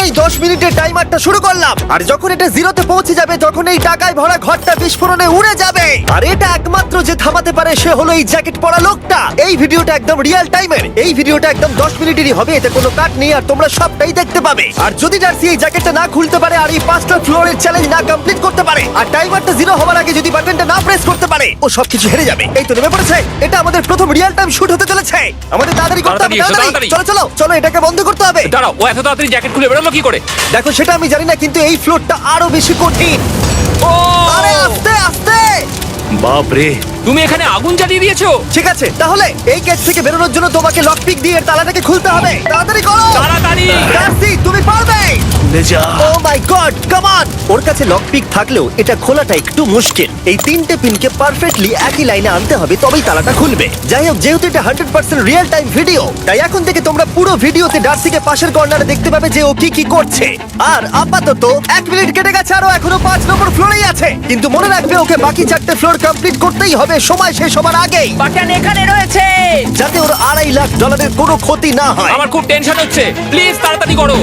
এই 10 মিনিটের টাইমারটা শুরু করলাম, আর যখন এটা জিরোতে পৌঁছে যাবে তখন এই টাকায় ভরা ঘরটা বিস্ফোরণে উড়ে যাবে। আর এটা একমাত্র যে থামাতে পারে সে হলো এই জ্যাকেট পরা লোকটা। এই ভিডিওটা একদম রিয়েল টাইমের, এই ভিডিওটা একদম 10 মিনিটেরই হবে, এতে কোনো কাট নেই আর তোমরা সবটাই দেখতে পাবে। আর যদি ডার্সি এই জ্যাকেটটা না খুলতে পারে আর এই 5টা ফ্লোরের চ্যালেঞ্জ না কমপ্লিট করতে পারে আর টাইমারটা জিরো হওয়ার আগে যদি বাটনটা না প্রেস করতে পারে, ও সবকিছু হেরে যাবে। এই তো নেমে পড়েছে, এটা আমাদের প্রথম রিয়েল টাইম শুট হতে চলেছে। আমাদের তাড়াতাড়ি করতে হবে, তাড়াতাড়ি চলো চলো চলো, এটাকে বন্ধ করতে হবে। দাঁড়াও, ও এত তাড়াতাড়ি জ্যাকেট খুলে বেরোলো কি করে? দেখো সেটা আমি জানি না, কিন্তু এই ফ্লোরটা আরো বেশি কঠিন। ও আরে আস্তে আস্তে। বাপ রে, তুমি এখানে আগুন জ্বালিয়ে দিয়েছো? ঠিক আছে, তাহলে এই গেট থেকে বেরোনোর জন্য তোমাকে লক পিক দিয়ে এর তালাটাকে খুলতে হবে। তাড়াতাড়ি করো তাড়াতাড়ি। ডার্সি, তুমি পারবে। লে যা। ও মাই গড, কাম অন। ওর কাছে লক পিক থাকলেও এটা খোলাটা একটু মুশকিল। এই 3টে পিনকে পারফেক্টলি একই লাইনে আনতে হবে, তবেই তালাটা খুলবে। যাই হোক, যেহেতু এটা 100% রিয়েল টাইম ভিডিও, তাই এখন থেকে তোমরা পুরো ভিডিওতে ডার্সিকে পাশের কর্নারে দেখতে পাবে যে ও কি কি করছে। আর আপাতত 1 মিনিট কেটে গেছে আর ও এখনো 5 নম্বর ফ্লোরেই আছে। কিন্তু মনে রাখবে ওকে বাকি 4টে ফ্লোর কমপ্লিট করতেই হবে সময় শেষ হবার আগেই, বাটন এখানে রয়েছে। যাতে ওর $2.5 লাখ কোনো ক্ষতি না হয়। আমার খুব টেনশন হচ্ছে, প্লিজ তাড়াতাড়ি করো।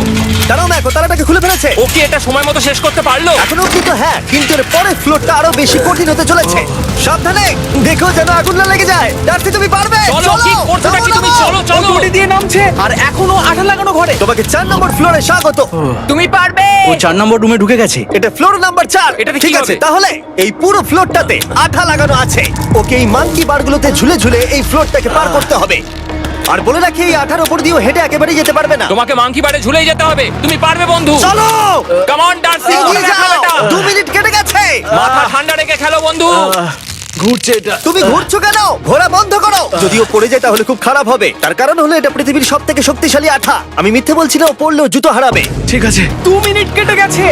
দাঁড়াও, দেখো তালাটাকে খুলে ফেলেছে। ও কি এটা সময় মতো শেষ করতে পারলো? এখনো কিন্তু হ্যাঁ, কিন্তু এর পরের ফ্লোরটা আরো বেশি কঠিন হতে চলেছে। সাবধানে, দেখো যেন আগুন না লেগে যায়। ডার্সি, তুমি পারবে। চলো, কি করছো নাকি তুমি? চলো চলো। দড়ি দিয়ে নামছে আর এখনো আঠা লাগানো ঘরে। তোমাকে 4 নম্বর ফ্লোরে স্বাগত। তুমি পারবে। ও 4 নম্বর রুমে ঢুকে গেছে। এটা ফ্লোর নাম্বার 4। এটাতে ঠিক কি আছে, হবে? তাহলে এই পুরো ফ্লোরটাতে আঠা লাগানো আছে। ওকে এই মাঙ্কি বারগুলোতে ঝুলে ঝুলে এই ফ্লোরটাকে পার করতে হবে। আর বলে রাখি, এই আঠার উপর দিয়েও হেঁটে একেবারে যেতে পারবে না। তোমাকে মাংকি বারে ঝুলেই যেতে হবে। তুমি পারবে বন্ধু। চলো, কাম অন ডার্সি, এগিয়ে দেখো যাও। এটা। 2 মিনিট কেটে গেছে। মাথা ঠান্ডা রেখে খেলো বন্ধু। ঘুরছে এটা। তুমি ঘুরছো কেন? ঘোরা বন্ধ করো। যদিও পড়ে যায় তাহলে খুব খারাপ হবে। তার কারণ হলো এটা পৃথিবীর সবথেকে শক্তিশালী আঠা। আমি মিথ্যে বলছি না, ও পড়লেও জুতো হারাবে। ঠিক আছে। 2 মিনিট কেটে গেছে।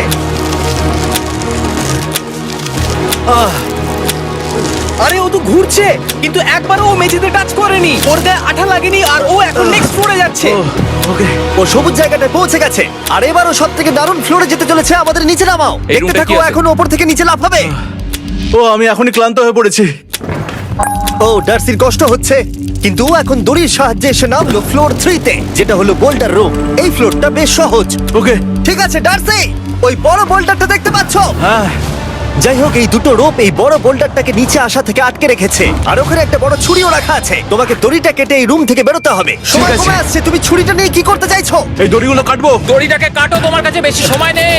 আরে ও তো ঘুরছে, কিন্তু একবারও ও মেঝেতে টাচ করেনি। ওর গায়ে আঠা লাগেনি আর ও এখন নেক্সট ফ্লোরে যাচ্ছে। ওকে। ও সবুজ জায়গাটায় পৌঁছে গেছে। আর এবারও সব থেকে দারুণ ফ্লোরে যেতে চলেছে। আমাদের নিচে নামাও। এই দেখতে রুমটা থাকো, কি আছে? এখন ওপর থেকে নিচে লাফাবে। ও আমি এখনই ক্লান্ত হয়ে পড়েছি। ও ডার্সির কষ্ট হচ্ছে, কিন্তু ও এখন দড়ির সাহায্যে এসে নামলো ফ্লোর 3-তে, যেটা হলো বোল্ডার রুম। এই ফ্লোরটা বেশ সহজ। ওকে। ঠিক আছে ডার্সি, ওই বড় বোল্ডারটা দেখতে পাচ্ছো? হ্যাঁ। যাই হোক, এই দুটো রোপ এই বড় বোল্ডারটাকে নিচে আসা থেকে আটকে রেখেছে। আর ওখানে একটা বড় ছুরিও রাখা আছে। তোমাকে দড়িটা কেটে এই রুম থেকে বেরোতে হবে। সময় আছে। কমে আসছে, তুমি ছুরিটা নিয়ে কি করতে চাইছো? এই দড়িগুলো কাটবো। দড়িটাকে কাটো, তোমার কাছে বেশি সময় নেই।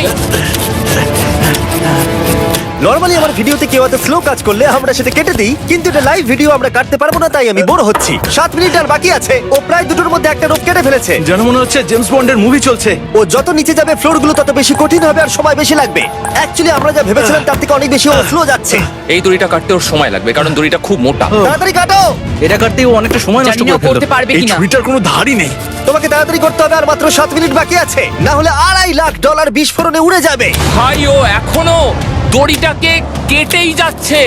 নরমালি আমার ভিডিওতে কেউ এত স্লো কাজ করলে আমরা সেটা কেটে দিই, কিন্তু এটা লাইভ ভিডিও আমরা কাটতে পারবো না, তাই আমি বোর হচ্ছি। 7 মিনিট আর বাকি আছে। ও প্রায় দুটোর মধ্যে একটা রোপ কেটে ফেলেছে। যেন মনে হচ্ছে জেমস বন্ডের মুভি চলছে। ও যত নিচে যাবে ফ্লোরগুলো তত বেশি কঠিন হবে আর সময় বেশি লাগবে। অ্যাকচুয়ালি আমরা যা ভেবেছিলাম তার থেকে অনেক বেশি স্লো যাচ্ছে। এই দড়িটা কাটতে ওর সময় লাগবে, কারণ দড়িটা খুব মোটা। তাড়াতাড়ি কাটো। এটা কাটতেই ও অনেকটা সময় নষ্ট জানি না করে ফেললো। করতে পারবে এই কিনা। ছুরিটার কোনো ধারই নেই। তোমাকে তাড়াতাড়ি করতে হবে, আর মাত্র 7 মিনিট বাকি আছে, না হলে $2.5 লাখ বিস্ফোরণে উড়ে যাবে। ভাই ও এখনো দড়িটাকে কেটেই যাচ্ছে।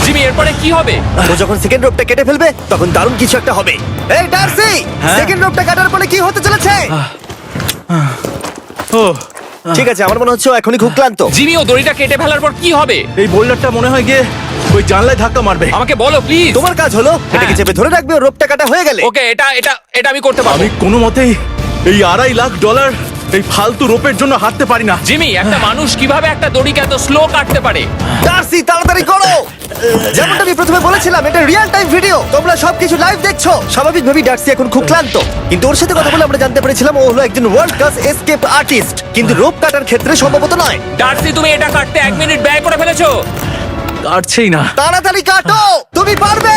জিমি, এরপরে কি হবে? ও যখন সেকেন্ড রোপটা কেটে ফেলবে তখন দারুণ কিছু একটা হবে। এই ডার্সি, হ্যাঁ? সেকেন্ড রোপটা কাটার পরে কি হতে চলেছে? ও ঠিক আছে, আমার মনে হচ্ছে ও এখনই খুব ক্লান্ত। জিমি, ও দড়িটা কেটে ফেলার পর কি হবে? এই বোল্ডারটা মনে হয় গিয়ে ওই জানলায় ধাক্কা মারবে। আমাকে বলো প্লিজ। তোমার কাজ হলো এটাকে চেপে ধরে রাখবে, ও রোপটা কাটা হয়ে গেলে। ওকে, এটা এটা এটা আমি করতে পারবো। আমি কোনো মতেই এই $2.5 লাখ এই ফালতু রোপের জন্য হাঁটতে পারি না। জিমি, একটা মানুষ কিভাবে একটা দড়িকে এত স্লো কাটতে পারে? ডার্সি, তাড়াতাড়ি করো। যেমনটা আমি প্রথমে বলেছিলাম, এটা রিয়েল টাইম ভিডিও, তোমরা সবকিছু লাইভ দেখছো। স্বাভাবিকভাবেই ডার্সি এখন খুব ক্লান্ত, কিন্তু ওর সাথে কথা বলে আমরা জানতে পেরেছিলাম ও হলো একজন ওয়ার্ল্ড ক্লাস এসকেপ আর্টিস্ট, কিন্তু রোপ কাটার ক্ষেত্রে সম্ভবত নয়। ডার্সি, তুমি এটা কাটতে 1 মিনিট ব্যয় করে ফেলেছো। কাটছেই না। তাড়াতাড়ি কাটো, তুমি পারবে।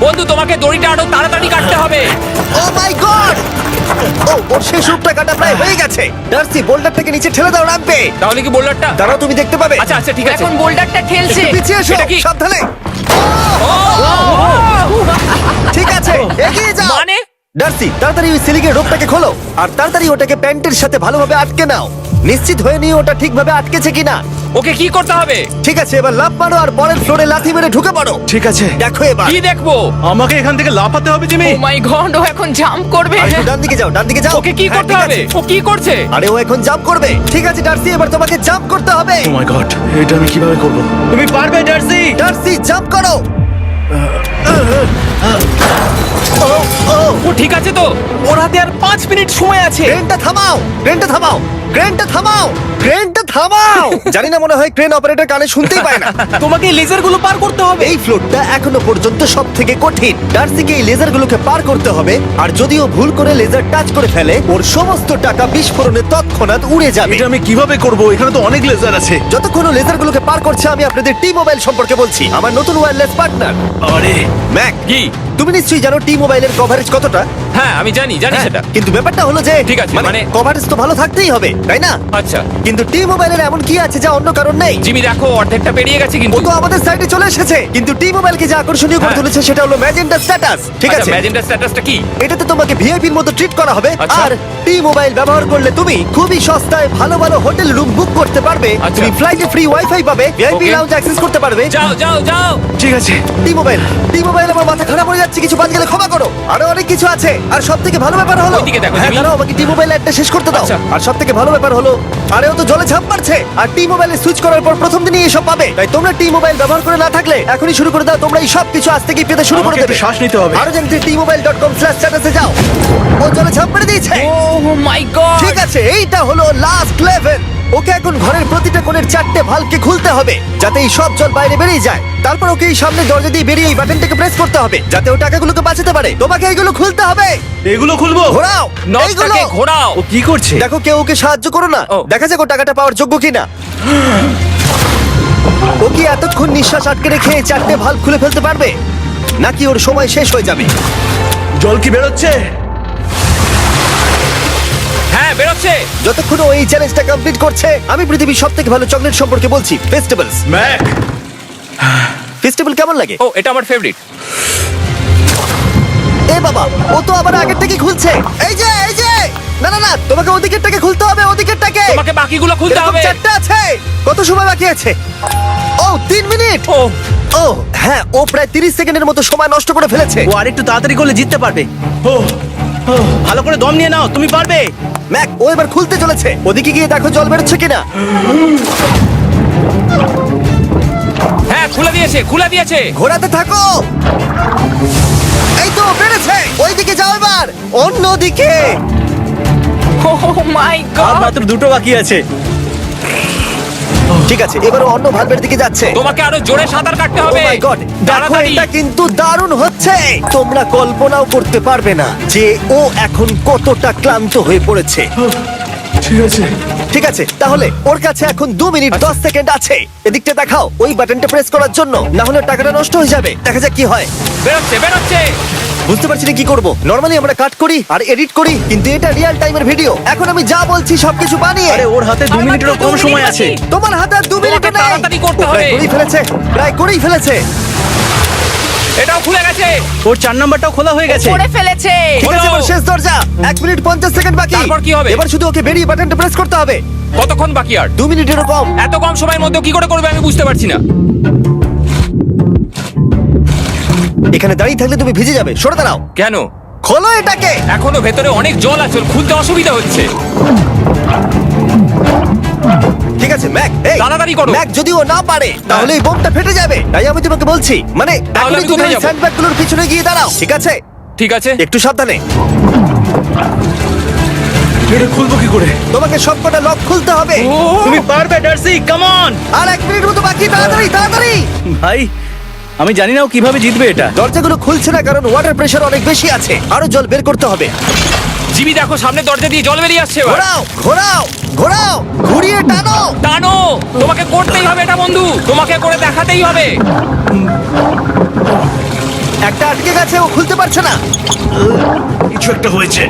বন্ধু, তোমাকে দড়িটা আরো তাড়াতাড়ি কাটতে হবে। ও মাই গড! ওর শেষ রূপটা কাটা প্রায় হয়ে গেছে। ডার্সি, বোল্ডারটাকে নিচে ঠেলে দাও, রাখবে। তাহলে কি বোল্ডারটা? দাঁড়াও, তুমি দেখতে পাবে। আচ্ছা আচ্ছা, ঠিক আছে। এখন বোল্ডারটা ঠেলছে। একটু পিছিয়ে এসো, এটা কি? সাবধানে। ঠিক আছে, এগিয়ে যাও। মানে? ডার্সি, তাড়াতাড়ি ওই সিলিংয়ের রোপটাকে খোলো আর তাড়াতাড়ি ওটাকে প্যান্টের সাথে ভালোভাবে আটকে নাও। নিশ্চিত হয়ে নিও ওটা ঠিকভাবে আটকেছে কিনা। ওকে কি করতে হবে? ঠিক আছে, এবার লাফ মারো আর পরের ফ্লোরে লাথি মেরে ঢুকে পড়ো। ঠিক আছে। দেখো এবার। কি দেখবো? আমাকে এখান থেকে লাফাতে হবে জিমি। ও মাই গড, ও এখন জাম্প করবে। আর একটু ডান দিকে যাও, ডান দিকে যাও। ওকে কি হ্যাঁ, করতে ঠিক হবে? আছে। ও কি করছে? আরে ও এখন জাম্প করবে। ঠিক আছে ডার্সি, এবার তোমাকে জাম্প করতে হবে। ও মাই গড, এটা আমি কিভাবে করব? তুমি পারবে ডার্সি। ডার্সি, জাম্প করো। ও ঠিক আছে তো? ওর হাতে আর 5 মিনিট সময় আছে। ক্রেনটা থামাও, ক্রেনটা থামাও, ক্রেনটা থামাও, ক্রেনটা থামাও। জানি না, মনে হয় ক্রেন অপারেটর কানে শুনতেই পায় না। তোমাকে এই লেজারগুলো পার করতে হবে। এই ফ্লোরটা এখনো পর্যন্ত সব থেকে কঠিন। ডার্সিকে এই লেজারগুলোকে পার করতে হবে, আর যদিও ভুল করে লেজার টাচ করে ফেলে, ওর সমস্ত টাকা বিস্ফোরণে তৎক্ষণাৎ উড়ে যাবে। এটা আমি কিভাবে করব? এখানে তো অনেক লেজার আছে। যতক্ষণ ও লেজারগুলোকে পার করছে, আমি আপনাদের টি মোবাইল সম্পর্কে বলছি, আমার নতুন ওয়্যারলেস পার্টনার। আরে ম্যাক, কি? তুমি নিশ্চয়ই জানো টি মোবাইলের কভারেজ কতটা? হ্যাঁ আমি জানি সেটা। কিন্তু ব্যাপারটা হলো যে ঠিক আছে, মানে কভারেজ তো ভালো থাকতেই হবে, তাই না? আচ্ছা কিন্তু টি মোবাইলের এমন কি আছে যা অন্য কারণ নেই? জিমি দেখো অর্ধেকটা পেরিয়ে গেছে ও কিন্তু। তো আমাদের সাইডে চলে এসেছে, কিন্তু টি মোবাইলকে যে আকর্ষণীয় করে হ্যাঁ। তুলেছে সেটা হলো ম্যাজেন্টা স্ট্যাটাস। ঠিক আছে, ম্যাজেন্টা স্ট্যাটাসটা কি? এটাতে তোমাকে ভিআইপির মতো ট্রিট করা হবে। আচ্ছা। আর টি মোবাইল ব্যবহার করলে তুমি খুবই সস্তায় ভালো ভালো হোটেল রুম বুক করতে পারবে। আচ্ছা। তুমি ফ্লাইটে ফ্রি ওয়াইফাই পাবে, ভিআইপি Okay. লাউঞ্জ অ্যাক্সেস করতে পারবে। যাও যাও যাও। ঠিক আছে। টি মোবাইল আমার মাথা খারাপ হয়ে যাচ্ছে, কিছু বাদ গেলে ক্ষমা করো। আরো অনেক কিছু আছে, আর সবথেকে ভালো ব্যাপার হলো, ওইদিকে দেখো, হ্যাঁ জিমি। দাঁড়াও, আমাকে টি মোবাইল একটা শেষ করতে দাও। আচ্ছা। আর সবথেকে ভালো ব্যাপার হলো, আরে ও তো জলে ঝাঁপ মারছে, আর টি মোবাইলে সুইচ করার পর প্রথম দিনই এসব পাবে। তাই তোমরা টি মোবাইল ব্যবহার করে না থাকলে এখনই শুরু করে দাও। তোমরা এই সব কিছু আজ থেকেই পেতে শুরু করে আমাকে দেবে। একটু শ্বাস নিতে হবে। আরো জানতে tmobile.com/status এ যাও। ও জলে ঝাঁপ মেরে দিয়েছে। ও মাই গড। ঠিক আছে, এইটা হলো লাস্ট লেভেল। ওকে এখন ঘরের প্রতিটা কোণের 4টে ভালভকে খুলতে হবে, যাতে এই সব জল বাইরে বেরিয়ে যায়। তারপর ওকে এই সামনে দরজা দিয়ে বেরিয়ে এই বাটনটাকে প্রেস করতে হবে, যাতে ও টাকাগুলোকে বাঁচাতে পারে। তোমাকে এইগুলো খুলতে হবে। এগুলো খুলবো? ঘোরাও এইগুলো। নটটাকে ঘোরাও। ও কি করছে? দেখো, কেউ ওকে সাহায্য করো না। ও। দেখা যাক ও টাকাটা পাওয়ার যোগ্য কিনা। ও কি এতক্ষণ নিঃশ্বাস আটকে রেখে 4টে ভালভ খুলে ফেলতে পারবে, নাকি ওর সময় শেষ হয়ে যাবে? জল কি বেরোচ্ছে? হ্যাঁ বেরোচ্ছে। যতক্ষণ ও এই চ্যালেঞ্জটা কমপ্লিট করছে, আমি পৃথিবীর সবথেকে ভালো চকলেট সম্পর্কে বলছি, ফেস্টিভ্যালস। ম্যাক, ফেস্টিভ্যাল কেমন লাগে? ও এটা আমার ফেভারিট। এ বাবা, ও তো আবার আগের থেকে খুলছে। এই যে না না না, তোমাকে ওদিকেরটাকে খুলতে হবে, ওদিকেরটাকে। তোমাকে বাকিগুলো খুলতে এরকম হবে। 4টে আছে। কত সময় বাকি আছে? ও 3 মিনিট। ও ও হ্যাঁ, ও প্রায় 30 সেকেন্ডের মতো সময় নষ্ট করে ফেলেছে। ও আর একটু তাড়াতাড়ি করলে জিততে পারবে। ও ভালো করে দম নিয়ে নাও, তুমি পারবে। ম্যাক, ও এবার খুলতে চলেছে। ওদিকে গিয়ে দেখো জল বেরোচ্ছে কিনা। হ্যাঁ খুলে দিয়েছে। ঘোরাতে থাকো। এই তো বেড়েছে। ওইদিকে যাও এবার, অন্যদিকে। ও মাই আর গড। মাত্র 2টো বাকি আছে। ঠিক আছে, এবার ও অন্য ভালভের দিকে যাচ্ছে। তোমাকে আরো জোরে সাঁতার কাটতে Oh হবে। my God! দেখো, তাড়াতাড়ি। এটা কিন্তু দারুণ হচ্ছে। তোমরা কল্পনাও করতে পারবে না যে ও এখন কতটা ক্লান্ত হয়ে পড়েছে। ঠিক আছে। ঠিক আছে, তাহলে ওর কাছে এখন 2 মিনিট 10 সেকেন্ড আছে। এদিকটা দেখাও, ওই বাটনটা প্রেস করার জন্য, না হলে টাকাটা নষ্ট হয়ে যাবে। দেখা যাক কি হয়। বেরোচ্ছে। বুঝতে পারছি না কি করব। নরমালি আমরা কাট করি আর এডিট করি, কিন্তু এটা রিয়েল টাইমের ভিডিও। এখন আমি যা বলছি সবকিছু বানিয়ে। আরে ওর হাতে 2 আর মিনিটেরও মাত্র কম 2 সময় মিনিট আছে। বাকি। তোমার হাতে আর 2 মিনিট তোমাকে নেই। তাড়াতাড়ি করতে ও প্রায় হবে। করেই ফেলেছে। এটাও খুলে গেছে। ওর 4 নাম্বারটাও খোলা হয়ে গেছে। করে ফেলেছে। ঠিক আছে, এবার শেষ দরজা। 1 মিনিট 50 সেকেন্ড বাকি। তারপর কি হবে? এবার শুধু ওকে বেরিয়ে বাটনটা প্রেস করতে হবে। কতক্ষণ বাকি আর? 2 মিনিটেরও কম। এত কম সময়ের মধ্যে কি করে করবে আমি বুঝতে পারছি না। এখানে দাঁড়িয়ে থাকলে তুমি ভিজে যাবে, সরে দাঁড়াও। কেন? খোলো এটাকে। এখনো ভেতরে অনেক জল আছে, ওর খুলতে অসুবিধা হচ্ছে। ঠিক আছে ম্যাক, এই তাড়াতাড়ি করো। ম্যাক, যদি ও না পারে তাহলে এই বোমটা ফেটে যাবে। তাই আমি তোমাকে বলছি, মানে তাহলে এখনই আমি তুমি কোথায় ওই যাবো? স্যান্ডব্যাগগুলোর পিছনে গিয়ে দাঁড়াও। ঠিক আছে, ঠিক আছে। একটু সাবধানে। এটা খুলবো কি করে? তোমাকে সবকটা লক খুলতে হবে। ও তুমি পারবে ডার্সি, কাম অন। আর 1 মিনিট মতো বাকি, তাড়াতাড়ি। ভাই আমি জানি না ও কিভাবে জিতবে এটা। দরজাগুলো খুলছে না কারণ ওয়াটার প্রেশার অনেক বেশি আছে। আরো জল বের করতে হবে। জিমি দেখো সামনে দরজা দিয়ে জল বেরিয়ে আসছে এবার। ঘোরাও, ঘুরিয়ে টানো। টানো। তোমাকে করতেই হবে এটা বন্ধু, তোমাকে করে দেখাতেই হবে। একটা আটকে গেছে, ও খুলতে পারছে না। কিছু একটা হয়েছে।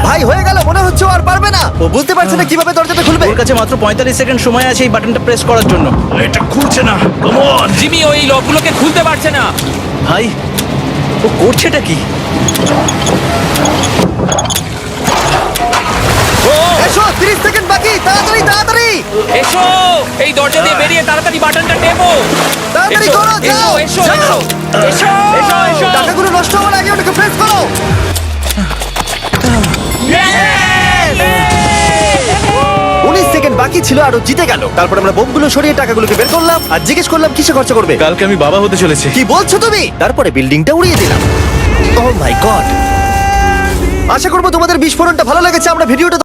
ভাই, হয়ে গেল, মনে হচ্ছে ও আর পারবে না। ও বুঝতে পারছে না কিভাবে দরজাটা খুলবে। ওর কাছে মাত্র 45 সেকেন্ড সময় আছে এই বাটনটা প্রেস করার জন্য। এটা খুলছে না। Come on. জিমি ওই লকগুলোকে খুলতে পারছে না। ভাই ও করছেটা কি? ও এসো, 30 সেকেন্ড বাকি, তাড়াতাড়ি। এসো, এই দরজা দিয়ে বেরিয়ে তাড়াতাড়ি বাটনটা টেপো। তাড়াতাড়ি এসো, করো, যাও, এসো, যাও। এসো, এসো, এসো। টাকাগুলো নষ্ট হওয়ার আগে ওটাকে প্রেস করো। 19 সেকেন্ড বাকি ছিল আর ও জিতে গেল। তারপর আমরা বোমগুলো সরিয়ে টাকাগুলোকে বের করলাম আর জিজ্ঞেস করলাম কিসে খরচ করবে। কালকে আমি বাবা হতে চলেছি। কি বলছো তুমি? তারপরে বিল্ডিংটা উড়িয়ে দিলাম। ও মাই গড। আশা করবো তোমাদের বিস্ফোরণটা ভালো লেগেছে। আমরা ভিডিওটা